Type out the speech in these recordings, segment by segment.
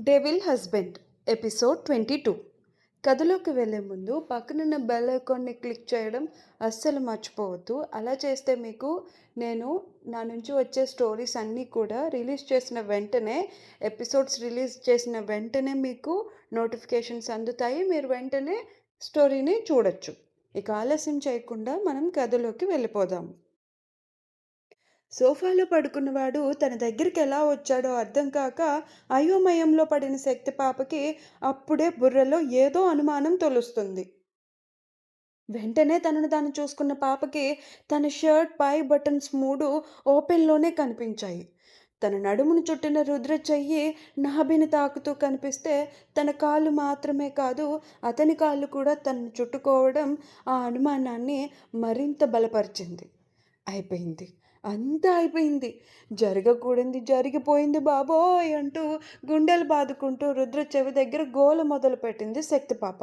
Devil husband episode 22. కథలోకి వెళ్ళే ముందు పక్కనున్న బెల్ ఐకాన్ని క్లిక్ చేయడం అస్సలు మర్చిపోవద్దు. అలా చేస్తే మీకు నేను నా నుంచి వచ్చే స్టోరీస్ అన్నీ కూడా రిలీజ్ చేసిన వెంటనే, ఎపిసోడ్స్ రిలీజ్ చేసిన వెంటనే మీకు నోటిఫికేషన్స్ అందుతాయి. మీరు వెంటనే స్టోరీని చూడొచ్చు. ఇక ఆలస్యం చేయకుండా మనం కథలోకి వెళ్ళిపోదాం. సోఫాలో పడుకున్నవాడు తన దగ్గరికి ఎలా వచ్చాడో అర్థం కాక అయోమయంలో పడిన శక్తి పాపకి అప్పుడే బుర్రలో ఏదో అనుమానం తొలుస్తుంది. వెంటనే తనను తాను చూసుకున్న పాపకి తన షర్ట్ పై బటన్స్ 3 ఓపెన్లోనే కనిపించాయి. తన నడుమును చుట్టిన రుద్ర చెయ్యి నాభిని తాకుతూ కనిపిస్తే, తన కాళ్ళు మాత్రమే కాదు అతని కాళ్ళు కూడా తనను చుట్టుకోవడం ఆ అనుమానాన్ని మరింత బలపరిచింది. అయిపోయింది, అంతా అయిపోయింది, జరగకూడింది జరిగిపోయింది బాబోయ్ అంటూ గుండెలు బాదుకుంటూ రుద్ర చెవి దగ్గర గోల మొదలుపెట్టింది శక్తి పాప.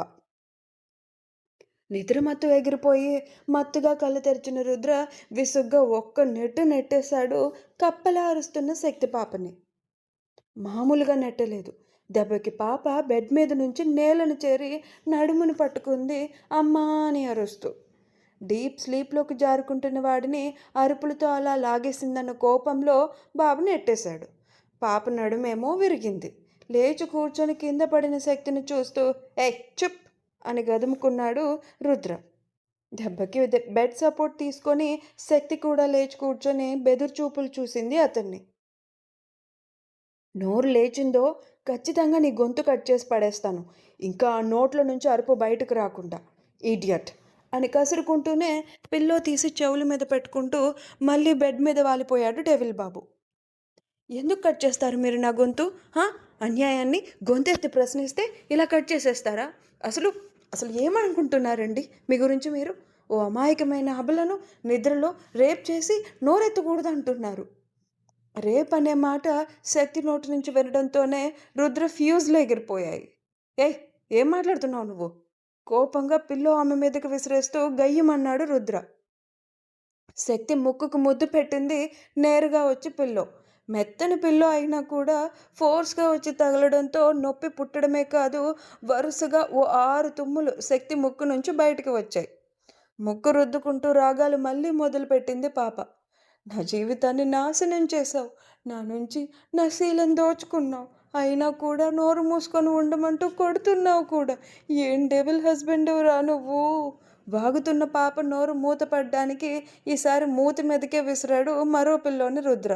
నిద్రమత్తు ఎగిరిపోయి మత్తుగా కళ్ళు తెరిచిన రుద్ర విసుగ్గా ఒక్క నెట్టు నెట్టేశాడు కప్పలా అరుస్తున్న శక్తి పాపని. మామూలుగా నెట్టలేదు. దెబ్బకి పాప బెడ్ మీద నుంచి నేలను చేరి నడుమును పట్టుకుంది అమ్మా అని అరుస్తూ. డీప్ స్లీప్లోకి జారుకుంటున్న వాడిని అరుపులతో అలా లాగేసిందన్న కోపంలో బాబు నెట్టేశాడు. పాప నడుమేమో విరిగింది. లేచి కూర్చొని కింద పడిన శక్తిని చూస్తూ ఏ చుప్ అని గదుముకున్నాడు రుద్ర. దెబ్బకి బెడ్ సపోర్ట్ తీసుకొని శక్తి కూడా లేచి కూర్చొని బెదురు చూపులు చూసింది అతన్ని. నోరు లేచిందో ఖచ్చితంగా నీ గొంతు కట్ చేసి పడేస్తాను, ఇంకా ఆ నోట్ల నుంచి అరుపు బయటకు రాకుండా, ఈడియట్ అని కసురుకుంటూనే పిల్లో తీసి చెవుల మీద పెట్టుకుంటూ మళ్ళీ బెడ్ మీద వాలిపోయాడు డెవిల్ బాబు. ఎందుకు కట్ చేస్తారు మీరు నా గొంతు? అన్యాయాన్ని గొంతెత్తి ప్రశ్నిస్తే ఇలా కట్ చేసేస్తారా? అసలు అసలు ఏమనుకుంటున్నారండి మీ గురించి మీరు? ఓ అమాయకమైన అబలను నిద్రలో రేప్ చేసి నోరెత్తకూడదు అంటున్నారు. రేప్ అనే మాట శక్తి నోటి నుంచి వినడంతోనే రుద్ర ఫ్యూజ్లో ఎగిరిపోయాయి. ఏయ్, ఏం మాట్లాడుతున్నావు నువ్వు? కోపంగా పిల్లో ఆమె మీదకి విసిరేస్తూ గయ్యమన్నాడు రుద్ర. శక్తి ముక్కుకు ముద్దు పెట్టింది నేరుగా వచ్చి పిల్లో. మెత్తని పిల్లో అయినా కూడా ఫోర్స్గా వచ్చి తగలడంతో నొప్పి పుట్టడమే కాదు, వరుసగా ఓ 6 తుమ్ములు శక్తి ముక్కు నుంచి బయటికి వచ్చాయి. ముక్కు రుద్దుకుంటూ రాగాలు మళ్ళీ మొదలుపెట్టింది పాప. నా జీవితాన్ని నాశనం చేశావు, నా నుంచి నా శీలం దోచుకున్నావు, అయినా కూడా నోరు మూసుకొని ఉండమంటూ కొడుతున్నావు కూడా. ఏం డెవిల్ హస్బెండ్ రా నువ్వు? వాగుతున్న పాప నోరు మూతపడ్డానికి ఈసారి మూతి మీదకే విసిరాడు మరో పిల్లోని రుద్ర.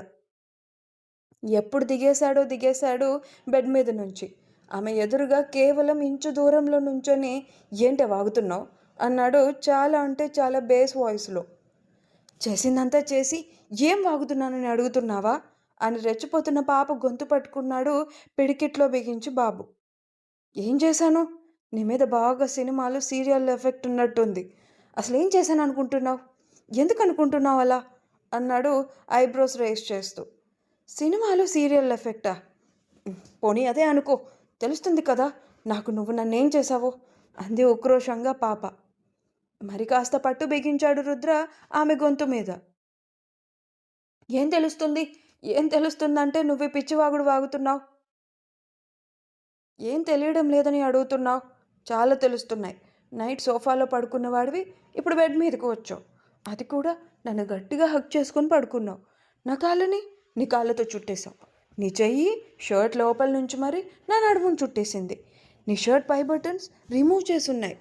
ఎప్పుడు దిగేశాడు బెడ్ మీద నుంచి. ఆమె ఎదురుగా కేవలం ఇంచు దూరంలో నుంచొని ఏంటే వాగుతున్నావు అన్నాడు చాలా అంటే చాలా బేస్ వాయిస్లో. చేసిందంతా చేసి ఏం వాగుతున్నానని అడుగుతున్నావా అని రెచ్చిపోతున్న పాప గొంతు పట్టుకున్నాడు పిడికిట్లో బిగించి బాబు. ఏం చేశాను? నీ మీద బాగా సినిమాలు సీరియల్ ఎఫెక్ట్ ఉన్నట్టుంది. అసలు ఏం చేశాను అనుకుంటున్నావు? ఎందుకు అనుకుంటున్నావు అలా అన్నాడు ఐబ్రోస్ రేస్ చేస్తూ. సినిమాలు సీరియల్ ఎఫెక్టా? పోనీ అదే అనుకో, తెలుస్తుంది కదా నాకు నువ్వు నన్నేం చేశావో అంది ఉక్రోషంగా పాప. మరి కాస్త పట్టు బిగించాడు రుద్ర ఆమె గొంతు మీద. ఏం తెలుస్తుంది? ఏం తెలుస్తుందంటే నువ్వు పిచ్చివాగుడు వాగుతున్నావు. ఏం తెలియడం లేదని అడుగుతున్నావు? చాలా తెలుస్తున్నాయి. నైట్ సోఫాలో పడుకున్నవాడివి ఇప్పుడు బెడ్ మీదకు వచ్చావు. అది కూడా నన్ను గట్టిగా హక్ చేసుకొని పడుకున్నావు. నా కాళ్ళని నీ కాళ్ళతో చుట్టేశావు. నీ చెయ్యి షర్ట్ లోపల నుంచి మరి నా నడుమును చుట్టేసింది. నీ షర్ట్ పై బటన్స్ రిమూవ్ చేసి ఉన్నాయి,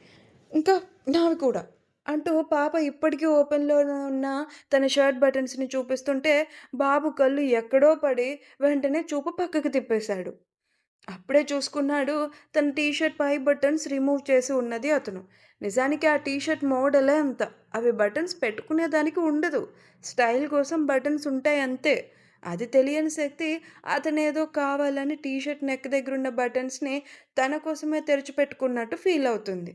ఇంకా నావి కూడా అంటూ పాప ఇప్పటికీ ఓపెన్లో ఉన్న తన షర్ట్ బటన్స్ని చూపిస్తుంటే బాబు కళ్ళు ఎక్కడో పడి వెంటనే చూపు పక్కకు తిప్పేశాడు. అప్పుడే చూసుకున్నాడు తన టీషర్ట్ పై బటన్స్ రిమూవ్ చేసి ఉన్నది అతను. నిజానికి ఆ టీషర్ట్ మోడలే అంత. అవి బటన్స్ పెట్టుకునేదానికి ఉండదు, స్టైల్ కోసం బటన్స్ ఉంటాయి అంతే. అది తెలియని శక్తి అతనేదో కావాలని టీషర్ట్ నెక్ దగ్గర ఉన్న బటన్స్ని తన కోసమే తెరిచిపెట్టుకున్నట్టు ఫీల్ అవుతుంది.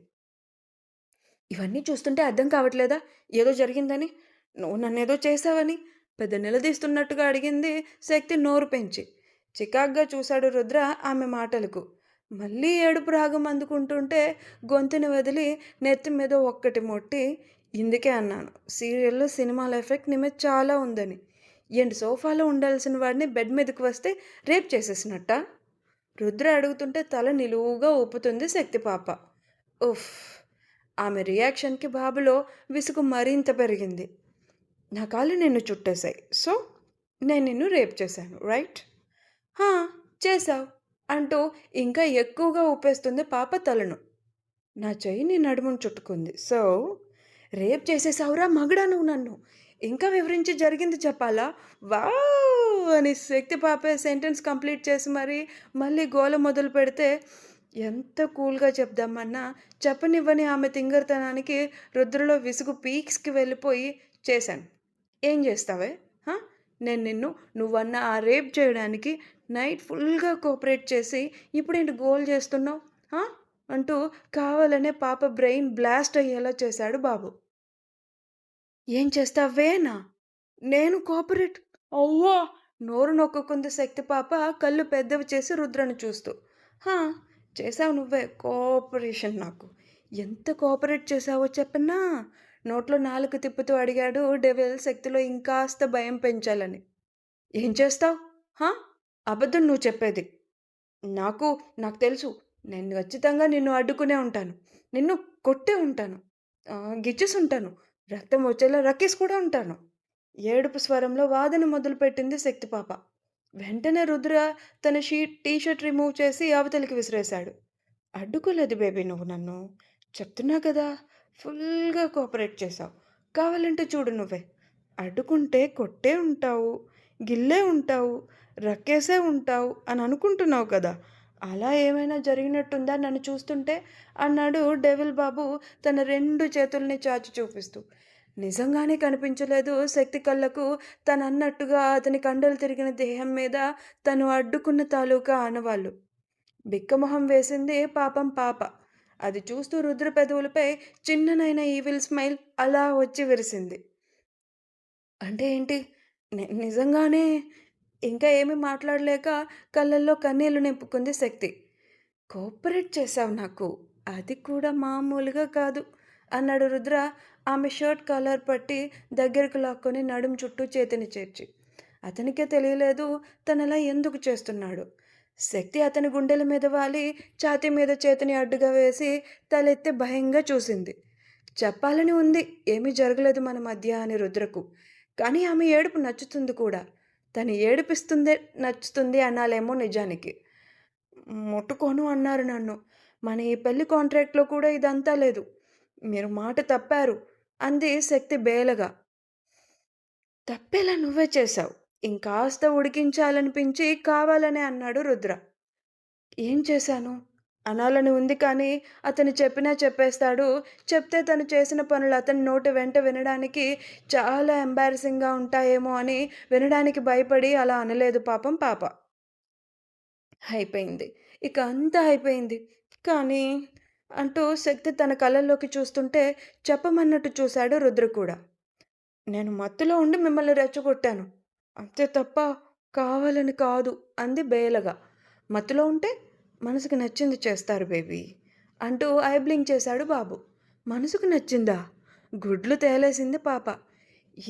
ఇవన్నీ చూస్తుంటే అర్థం కావట్లేదా ఏదో జరిగిందని? నువ్వు నన్నేదో చేశావని పెద్ద నిలదీస్తున్నట్టుగా అడిగింది శక్తి నోరు పెంచి. చికాగ్గా చూశాడు రుద్ర ఆమె మాటలకు. మళ్ళీ ఏడుపు రాగం అందుకుంటుంటే గొంతుని వదిలి నెత్తి మీద ఒక్కటి మొట్టి, ఇందుకే అన్నాను సీరియల్లో సినిమాల ఎఫెక్ట్ నీ మీద చాలా ఉందని. ఏంటి సోఫాలో ఉండాల్సిన వాడిని బెడ్ మీదకి వస్తే రేప్ చేసేసినట్ట? రుద్ర అడుగుతుంటే తల నిలువుగా ఊపుతుంది శక్తి పాప. ఉఫ్! ఆమె రియాక్షన్‌కి బాబులో విసుగు మరింత పెరిగింది. నా కాళ్ళు నిన్ను చుట్టేశాయి. సో, నేను నిన్ను రేప్ చేశాను. రైట్? హా! చేశావు అంటూ ఇంకా ఎక్కువగా ఊపేస్తుంది పాప తలను. నా చెయ్యి నీ నడుమును చుట్టుకుంది. సో, రేప్ చేసేసావురా మగడా నువ్వు నన్ను. ఇంకా వివరించి జరిగింది చెప్పాలా? వావ్! అని శక్తి పాపే సెంటెన్స్ కంప్లీట్ చేసి మళ్ళీ గోల మొదలుపెడితే ఎంత కూల్‌గా చెప్దామన్నా చెప్పనివ్వని ఆమె తింగరతనానికి రుద్రలో విసుగు పీక్స్‌కి వెళ్ళిపోయి చేశాను. ఏం చేస్తావే? ఆ! నేను నువ్వన్న ఆ రేప్ చేయడానికి నైట్ ఫుల్‌గా కోఆపరేట్ చేసి ఇప్పుడేంటి గోల చేస్తున్నావు? ఆ! అంటూ కావాలనే పాప బ్రెయిన్ బ్లాస్ట్ అయ్యేలా చేశాడు బాబు. ఏం చేస్తావేనా? నేను కోఆపరేట్ అవ్వా! నోరు నొక్కుకుంది శక్తి పాప కళ్ళు పెద్దవి చేసి రుద్రని చూస్తూ. హా! చేశావు నువ్వే కోఆపరేషన్ నాకు. ఎంత కోఆపరేట్ చేశావో చెప్పనా? నోట్లో నాలుక తిప్పుతూ అడిగాడు డెవిల్ శక్తిలో ఇంకాస్త భయం పెంచాలని. ఏం చేస్తావు? హా! అబద్ధం నువ్వు చెప్పేది. నాకు నాకు తెలుసు. నేను ఖచ్చితంగా నిన్ను అడ్డుకునే ఉంటాను. నిన్ను కొట్టే ఉంటాను. గిచ్చేసుంటాను. రక్తం వచ్చేలా రక్కేసి కూడా ఉంటాను. ఏడుపు స్వరంలో వాదన మొదలుపెట్టింది శక్తి పాప. వెంటనే రుద్ర తన టీ షర్ట్ రిమూవ్ చేసి అవతలికి విసిరేశాడు. అడ్డుకోలేదు బేబీ నువ్వు నన్ను. చెప్తున్నా కదా! ఫుల్‌గా కోఆపరేట్ చేశావు. కావాలంటే చూడు నువ్వే. అడ్డుకుంటే కొట్టే ఉంటావు, గిల్లే ఉంటావు, రక్కేసే ఉంటావు అని అనుకుంటున్నావు కదా! అలా ఏమైనా జరిగినట్టుందా నన్ను చూస్తుంటే? అన్నాడు డెవిల్ బాబు తన 2 చేతుల్ని చాచి చూపిస్తూ. నిజంగానే కనిపించలేదు శక్తి కళ్ళకు తనన్నట్టుగా అతని కండలు తిరిగిన దేహం మీద తను అడ్డుకున్న తాలూకా ఆనవాళ్ళు. బిక్కమొహం వేసింది పాపం పాప. అది చూస్తూ రుద్ర పెదవులపై చిన్ననైన ఈవిల్ స్మైల్ అలా వచ్చి విరిసింది. అంటే ఏంటి? నిజంగానే ఇంకా ఏమీ మాట్లాడలేక కళ్ళల్లో కన్నీళ్లు నింపుకుంది శక్తి. కోఆపరేట్ చేశావు నాకు. అది కూడా మామూలుగా కాదు అన్నాడు రుద్ర ఆమె షర్ట్ కాలర్ పట్టి దగ్గరకు లాక్కొని నడుం చుట్టూ చేతిని చేర్చి. అతనికే తెలియలేదు తనలా ఎందుకు చేస్తున్నాడు. శక్తి అతని గుండెల మీద వాలి ఛాతీ మీద చేతిని అడ్డుగా వేసి తలెత్తి భయంగా చూసింది. చెప్పాలని ఉంది ఏమీ జరగలేదు మన మధ్య అని రుద్రకు. కానీ ఆమె ఏడుపు నచ్చుతుంది కూడా. తను ఏడిపిస్తుందే నచ్చుతుంది అనాలేమో నిజానికి. ముట్టుకోను అన్నారు నన్ను. మన ఈ పెళ్లి కాంట్రాక్ట్‌లో కూడా ఇదంతా లేదు. మీరు మాట తప్పారు అంది శక్తి బేలగా. తప్పేలా నువ్వే చేశావు. ఇంకాస్త ఉడికించాలనిపించి కావాలనే అన్నాడు రుద్ర. ఏం చేశాను? అనాలని ఉంది కానీ అతను చెప్పినా చెప్పేస్తాడు. చెప్తే తను చేసిన పనులు అతని నోటి వెంట వినడానికి చాలా ఎంబారసింగ్‌గా ఉంటాయేమో అని వినడానికి భయపడి అలా అనలేదు పాపం పాప. అయిపోయింది. ఇక అంతా అయిపోయింది. కానీ అంటూ శక్తి తన కళ్ళల్లోకి చూస్తుంటే చెప్పమన్నట్టు చూశాడు రుద్ర కూడా. నేను మత్తులో ఉండి మిమ్మల్ని రెచ్చగొట్టాను. అంతే తప్ప కావాలని కాదు అంది బేలగా. మత్తులో ఉంటే మనసుకి నచ్చింది చేస్తారు బేబీ అంటూ ఐ బ్లింక్ చేశాడు బాబు. మనసుకు నచ్చిందా? గుడ్లు తేలేసింది పాప.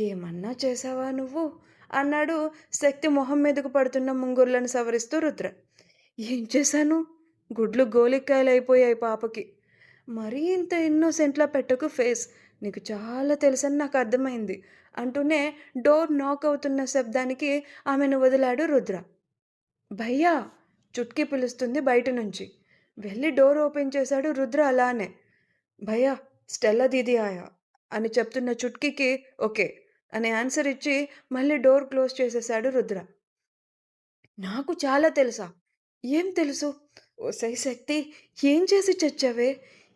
ఏమన్నా చేశావా నువ్వు? అన్నాడు శక్తి మొహం మీదకు పడుతున్న ముంగుర్లను సవరిస్తూ రుద్ర. ఏం చేశాను? గుడ్లు గోలిక్కాయలయిపోయాయి పాపకి. మరీ ఇంత ఇన్నోసెంట్‌లా పెట్టకు ఫేస్. నీకు చాలా తెలుసని నాకు అర్థమైంది. అంటూనే డోర్ నాక్ అవుతున్న శబ్దానికి ఆమెను వదిలాడు రుద్ర. భయ్యా! చుట్కీ పిలుస్తుంది బయట నుంచి. వెళ్ళి డోర్ ఓపెన్ చేశాడు రుద్ర అలానే. భయ్యా! స్టెల్లా దీదీ ఆయా అని చెప్తున్న చుట్కీకి ఓకే అని ఆన్సర్ ఇచ్చి మళ్ళీ డోర్ క్లోజ్ చేసేశాడు రుద్ర. నాకు చాలా తెలుసా? ఏం తెలుసు? ఒసేయ్ శక్తి! ఏం చేసి చచ్చావే?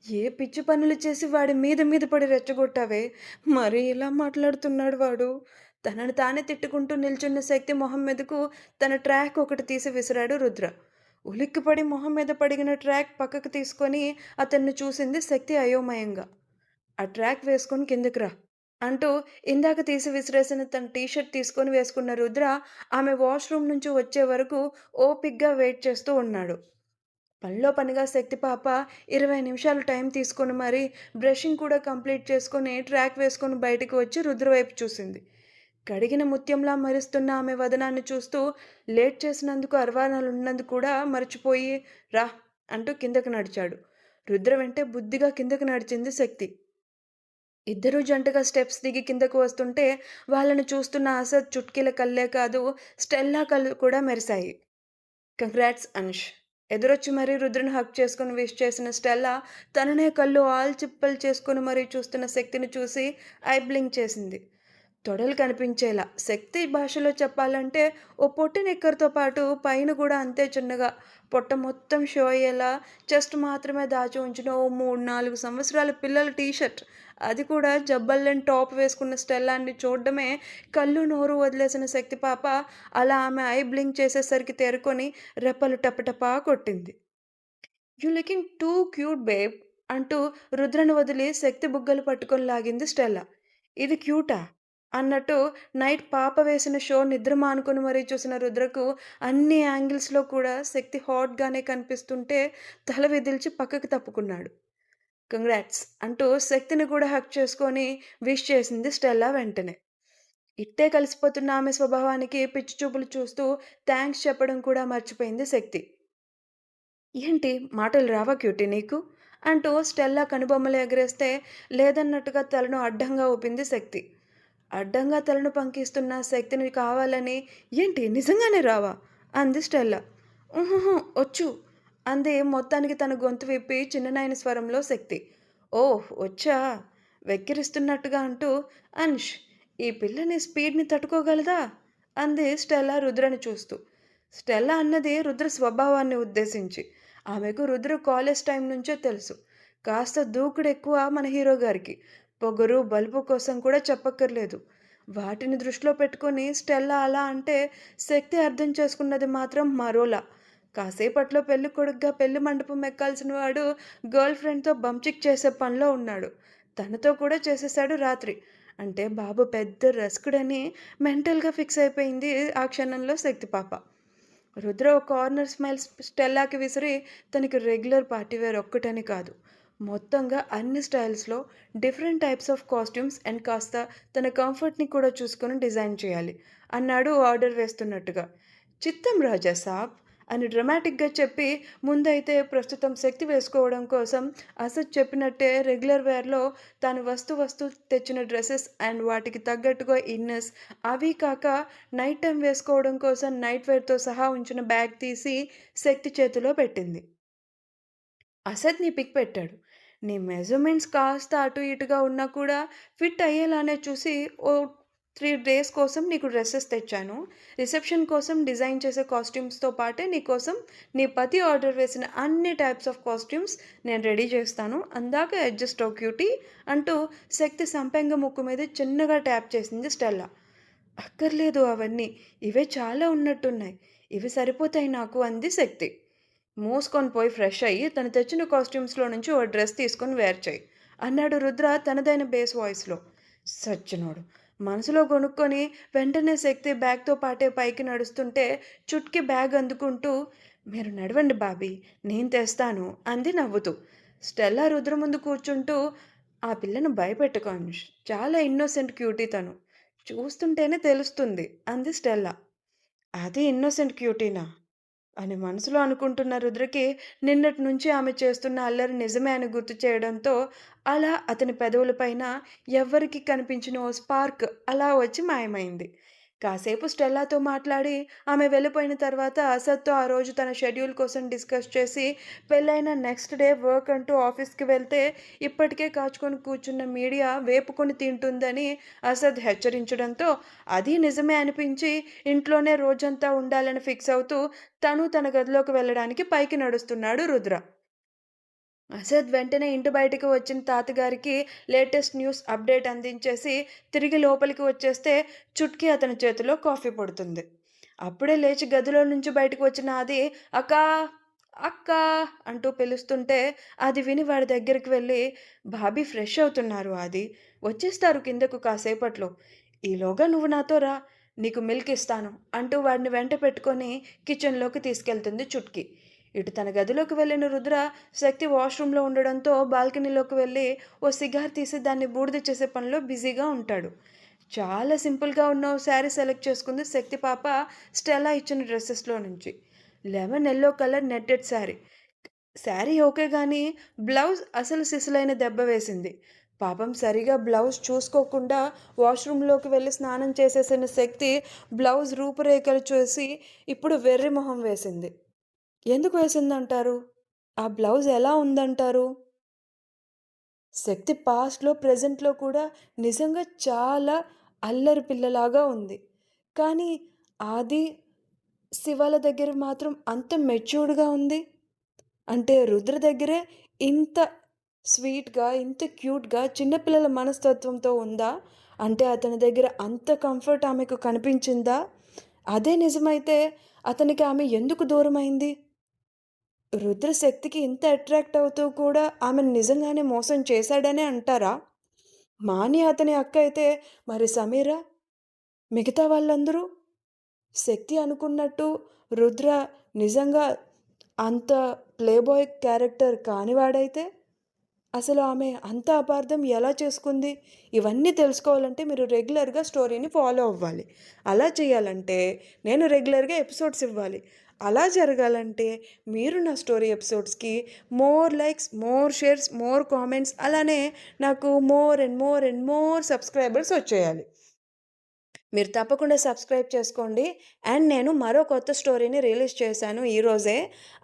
ఏ పిచ్చి పనులు చేసి వాడి మీద మీద పడి రెచ్చగొట్టావే? మరీ ఇలా మాట్లాడుతున్నాడు వాడు. తనను తానే తిట్టుకుంటూ నిల్చున్న శక్తి మొహం మీదకు తన ట్రాక్ ఒకటి తీసి విసిరాడు రుద్ర. ఉలిక్కిపడి మొహం మీద పడిన ట్రాక్ పక్కకు తీసుకొని అతన్ని చూసింది శక్తి అయోమయంగా. ఆ ట్రాక్ వేసుకొని కిందకి రా అంటూ ఇందాక తీసి విసిరేసిన తన టీ షర్ట్ తీసుకొని వేసుకున్న రుద్ర ఆమె వాష్రూమ్ నుంచి వచ్చే వరకు ఓపిగ్గా వెయిట్ చేస్తూ ఉన్నాడు. పనిలో పనిగా శక్తి పాప 20 నిమిషాలు టైం తీసుకొని బ్రషింగ్ కూడా కంప్లీట్ చేసుకొని ట్రాక్ వేసుకొని బయటికి వచ్చి రుద్ర వైపు చూసింది. కడిగిన ముత్యంలా మెరుస్తున్న ఆమె వదనాన్ని చూస్తూ లేట్ చేసినందుకు అర్వానాలున్నందుకు కూడా మర్చిపోయి రా అంటూ కిందకు నడిచాడు. రుద్ర వెంటే బుద్ధిగా కిందకు నడిచింది శక్తి. ఇద్దరూ జంటగా స్టెప్స్ దిగి కిందకు వస్తుంటే వాళ్ళని చూస్తున్న అసద్ చుట్కీల కళ్ళే కాదు, స్టెల్లా కళ్ళు కూడా మెరిశాయి. కంగ్రాట్స్ అన్ష్. ఎదురొచ్చి మరీ రుద్రను హక్ చేసుకుని విష్ చేసిన స్టెల్లా తననే కళ్ళు ఆల్చిప్పలు చేసుకుని మరీ చూస్తున్న శక్తిని చూసి ఐ బ్లింక్ చేసింది. తొడలు కనిపించేలా, శక్తి భాషలో చెప్పాలంటే ఓ పొట్టి నిక్కర్తో పాటు పైన కూడా అంతే చిన్నగా పొట్ట మొత్తం షో అయ్యేలా చెస్ట్ మాత్రమే దాచి ఉంచిన ఓ 3-4 సంవత్సరాల పిల్లల టీషర్ట్, అది కూడా జబ్బల్లేని టాప్ వేసుకున్న స్టెల్లాన్ని చూడడమే కళ్ళు నోరు వదిలేసిన శక్తి పాప అలా ఆమె ఐ బ్లింక్ చేసేసరికి తేరుకొని రెప్పలు టపటపా కొట్టింది. You looking too cute babe అంటూ రుద్రను వదిలి శక్తి బుగ్గలు పట్టుకొని లాగింది స్టెల్లా. ఇది క్యూటా అన్నట్టు నైట్ పాప వేసిన షో నిద్ర మానుకొని మరీ చూసిన రుద్రకు అన్ని యాంగిల్స్లో కూడా శక్తి హాట్గానే కనిపిస్తుంటే తల విదిల్చి పక్కకి తప్పుకున్నాడు. కంగ్రాట్స్ అంటూ శక్తిని కూడా హక్ చేసుకొని విష్ చేసింది స్టెల్లా వెంటనే. ఇట్టే కలిసిపోతున్న ఆమె స్వభావానికి పిచ్చి చూపులు చూస్తూ థ్యాంక్స్ చెప్పడం కూడా మర్చిపోయింది శక్తి. ఏంటి మాటలు రావా క్యూటీ నీకు అంటూ స్టెల్లా కనుబొమ్మలు ఎగరేస్తే లేదన్నట్టుగా తలను అడ్డంగా ఊపింది శక్తి. అడ్డంగా తలను పంకిస్తున్న శక్తిని కావాలని ఏంటి నిజంగానే రావా అంది స్టెల్లా. ఊహుహు వచ్చు అంది మొత్తానికి తన గొంతు విప్పి చిన్ననాయన స్వరంలో శక్తి. ఓహ్ వచ్చా వెక్కిరిస్తున్నట్టుగా అంటూ అన్ష్ ఈ పిల్లని స్పీడ్ని తట్టుకోగలదా అంది స్టెల్లా రుద్రని చూస్తూ. స్టెల్లా అన్నది రుద్ర స్వభావాన్ని ఉద్దేశించి. ఆమెకు రుద్ర కాలేజ్ టైం నుంచే తెలుసు. కాస్త దూకుడు ఎక్కువ మన హీరో గారికి. పొగరు బలుపు కోసం కూడా చెప్పక్కర్లేదు. వాటిని దృష్టిలో పెట్టుకొని స్టెల్లా అలా అంటే శక్తి అర్థం చేసుకున్నది మాత్రం మరోలా. కాసేపట్లో పెళ్లి కొడుకుగా పెళ్లి మండపం ఎక్కాల్సిన వాడు గర్ల్ ఫ్రెండ్తో బంచిక్ చేసే పనిలో ఉన్నాడు. తనతో కూడా చేసేశాడు రాత్రి. అంటే బాబు పెద్ద రస్కుడని మెంటల్గా ఫిక్స్ అయిపోయింది ఆ క్షణంలో శక్తి పాప. రుద్ర ఒక కార్నర్ స్మైల్ స్టెల్లాకి విసిరి తనకి రెగ్యులర్ పార్టీవేర్ ఒక్కటని కాదు, మొత్తంగా అన్ని స్టైల్స్లో different types of costumes and కాస్త తన కంఫర్ట్ని కూడా చూసుకొని డిజైన్ చేయాలి అన్నాడు ఆర్డర్ వేస్తున్నట్టుగా. చిత్తం రాజా సాబ్ అని డ్రమాటిక్గా చెప్పి ముందైతే ప్రస్తుతం శక్తి వేసుకోవడం కోసం అసద్ చెప్పినట్టే రెగ్యులర్ వేర్లో తాను వస్తూ తెచ్చిన డ్రెస్సెస్ అండ్ వాటికి తగ్గట్టుగా ఇన్నర్స్, అవి కాక నైట్ టైం వేసుకోవడం కోసం నైట్ వేర్తో సహా ఉంచిన బ్యాగ్ తీసి శక్తి చేతిలో పెట్టింది. అసద్ నీ పిక్ పెట్టాడు. నీ మెజర్మెంట్స్ కాస్త అటు ఇటుగా ఉన్నా కూడా ఫిట్ అయ్యేలానే చూసి ఓ 3 డేస్ కోసం నీకు డ్రెస్సెస్ తెచ్చాను. రిసెప్షన్ కోసం డిజైన్ చేసే కాస్ట్యూమ్స్తో పాటే నీకోసం నీ పతి ఆర్డర్ వేసిన అన్ని టైప్స్ ఆఫ్ కాస్ట్యూమ్స్ నేను రెడీ చేస్తాను. అందాక అడ్జస్ట్ అవ్ క్యూటీ అంటూ శక్తి సంపెంగ ముక్కు మీద చిన్నగా ట్యాప్ చేసింది స్టెల్లా. అక్కర్లేదు అవన్నీ. ఇవే చాలా ఉన్నట్టున్నాయి. ఇవి సరిపోతాయి నాకు అంది శక్తి. మూసుకొని పోయి ఫ్రెష్ అయ్యి తను తెచ్చిన కాస్ట్యూమ్స్లో నుంచి ఓ డ్రెస్ తీసుకొని వేర్ చేయి అన్నాడు రుద్ర తనదైన బేస్ వాయిస్లో. సచ్చినోడు మనసులో కొనుక్కొని వెంటనే శక్తి బ్యాగ్తో పాటే పైకి నడుస్తుంటే చుట్కి బ్యాగ్ అందుకుంటూ మీరు నడవండి బాబీ నేను తెస్తాను అంది నవ్వుతూ. స్టెల్లా రుద్ర ముందు కూర్చుంటూ ఆ పిల్లను భయపెట్టుకోను, చాలా ఇన్నోసెంట్ క్యూటీ తను, చూస్తుంటేనే తెలుస్తుంది అంది స్టెల్లా. అది ఇన్నోసెంట్ క్యూటీనా అని మనసులో అనుకుంటున్న రుద్రకి నిన్నటి నుంచి ఆమె చేస్తున్న అల్లరి నిజమే అని గుర్తు చేయడంతో అలా అతని పెదవులపైన ఎవ్వరికి కనిపించిన ఓ స్పార్క్ అలా వచ్చి మాయమైంది. కాసేపు స్టెల్లాతో మాట్లాడి ఆమె వెళ్ళిపోయిన తర్వాత అసద్తో ఆ రోజు తన షెడ్యూల్ కోసం డిస్కస్ చేసి పెళ్ళైన నెక్స్ట్ డే వర్క్ అంటూ ఆఫీస్కి వెళ్తే ఇప్పటికే కాచుకొని కూర్చున్న మీడియా వేపుకొని తింటుందని అసద్ హెచ్చరించడంతో అది నిజమే అనిపించి ఇంట్లోనే రోజంతా ఉండాలని ఫిక్స్ అవుతూ తను తన గదిలోకి వెళ్ళడానికి పైకి నడుస్తున్నాడు రుద్ర. అసద్ వెంటనే ఇంటి బయటికి వచ్చిన తాతగారికి లేటెస్ట్ న్యూస్ అప్డేట్ అందించేసి తిరిగి లోపలికి వచ్చేస్తే చుట్కీ అతని చేతిలో కాఫీ పడుతుంది. అప్పుడే లేచి గదిలో నుంచి బయటకు వచ్చిన అది అక్కా అక్కా అంటూ పిలుస్తుంటే అది విని వాడి దగ్గరికి వెళ్ళి భాబీ ఫ్రెష్ అవుతున్నారు, అది వచ్చేస్తారు కిందకు కాసేపట్లో, ఈలోగా నువ్వు నాతో రా నీకు మిల్క్ ఇస్తాను అంటూ వాడిని వెంట పెట్టుకొని కిచెన్లోకి తీసుకెళ్తుంది చుట్కీ. ఇటు తన గదిలోకి వెళ్ళిన రుద్ర శక్తి వాష్రూమ్లో ఉండడంతో బాల్కనీలోకి వెళ్ళి ఓ సిగార్ తీసి దాన్ని బూడిద చేసే పనిలో బిజీగా ఉంటాడు. చాలా సింపుల్‌గా ఉన్న ఓ శారీ సెలెక్ట్ చేసుకుంది శక్తి పాప స్టెల్లా ఇచ్చిన డ్రెసెస్‌లో నుంచి. Lemon yellow colour netted sari. Sari okay గానీ బ్లౌజ్ అసలు సిసలైన దెబ్బ వేసింది. పాపం సరిగా బ్లౌజ్ చూసుకోకుండా వాష్‌రూమ్‌లోకి వెళ్లి స్నానం చేసేసిన శక్తి బ్లౌజ్ రూపురేఖలు చూసి ఇప్పుడు వెర్రి మొహం వేసింది. ఎందుకు వేసిందంటారు? ఆ బ్లౌజ్ ఎలా ఉందంటారు? శక్తి పాస్ట్‌లో, ప్రెజెంట్‌లో కూడా నిజంగా చాలా అల్లరి పిల్లలాగా ఉంది. కానీ ఆది, శివాల దగ్గర మాత్రం అంత మెచ్యూర్డ్‌గా ఉంది. అంటే రుద్ర దగ్గరే ఇంత స్వీట్‌గా, ఇంత క్యూట్‌గా చిన్న పిల్లల మనస్తత్వంతో ఉందా? అంటే అతని దగ్గర అంత కంఫర్ట్ ఆమెకు కనిపించిందా? అదే నిజమైతే అతనికి ఆమె ఎందుకు దూరమైంది? రుద్ర శక్తికి ఇంత అట్రాక్ట్ అవుతూ కూడా ఆమెను నిజంగానే మోసం చేశాడనే అంటారా? మాని అతని అక్క అయితే మరి సమీర? మిగతా వాళ్ళందరూ? శక్తి అనుకున్నట్టు రుద్ర నిజంగా అంత ప్లేబాయ్ క్యారెక్టర్ కానివాడైతే? అసలు ఆమె అంత అపార్థం ఎలా చేసుకుంది? ఇవన్నీ తెలుసుకోవాలంటే మీరు రెగ్యులర్‌గా స్టోరీని ఫాలో అవ్వాలి. అలా చేయాలంటే నేను రెగ్యులర్‌గా ఎపిసోడ్స్ ఇవ్వాలి. అలా జరగాలంటే మీరు నా స్టోరీ ఎపిసోడ్స్‌కి more likes, more shares, more comments అలానే నాకు more and more and more subscribers వచ్చేయాలి. మీరు తప్పకుండా సబ్స్క్రైబ్ చేసుకోండి. అండ్ నేను మరో కొత్త స్టోరీని రిలీజ్ చేశాను ఈరోజే.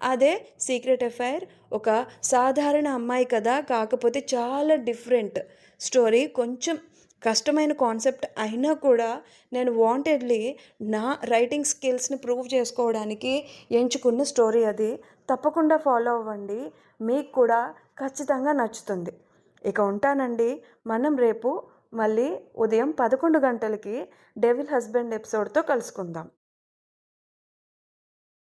అదే 'సీక్రెట్ ఎఫైర్'. ఒక సాధారణ అమ్మాయి కథ. కాకపోతే చాలా డిఫరెంట్ స్టోరీ. కొంచెం కష్టమైన కాన్సెప్ట్ అయినా కూడా నేను వాంటెడ్‌లీ నా రైటింగ్ స్కిల్స్‌ని ప్రూవ్ చేసుకోవడానికి ఎంచుకున్న స్టోరీ అది. తప్పకుండా ఫాలో అవ్వండి. మీకు కూడా ఖచ్చితంగా నచ్చుతుంది. ఇక ఉంటానండి. మనం రేపు మళ్ళీ ఉదయం 11 గంటలకి 'డెవిల్ హస్బెండ్' ఎపిసోడ్‌తో కలుసుకుందాం.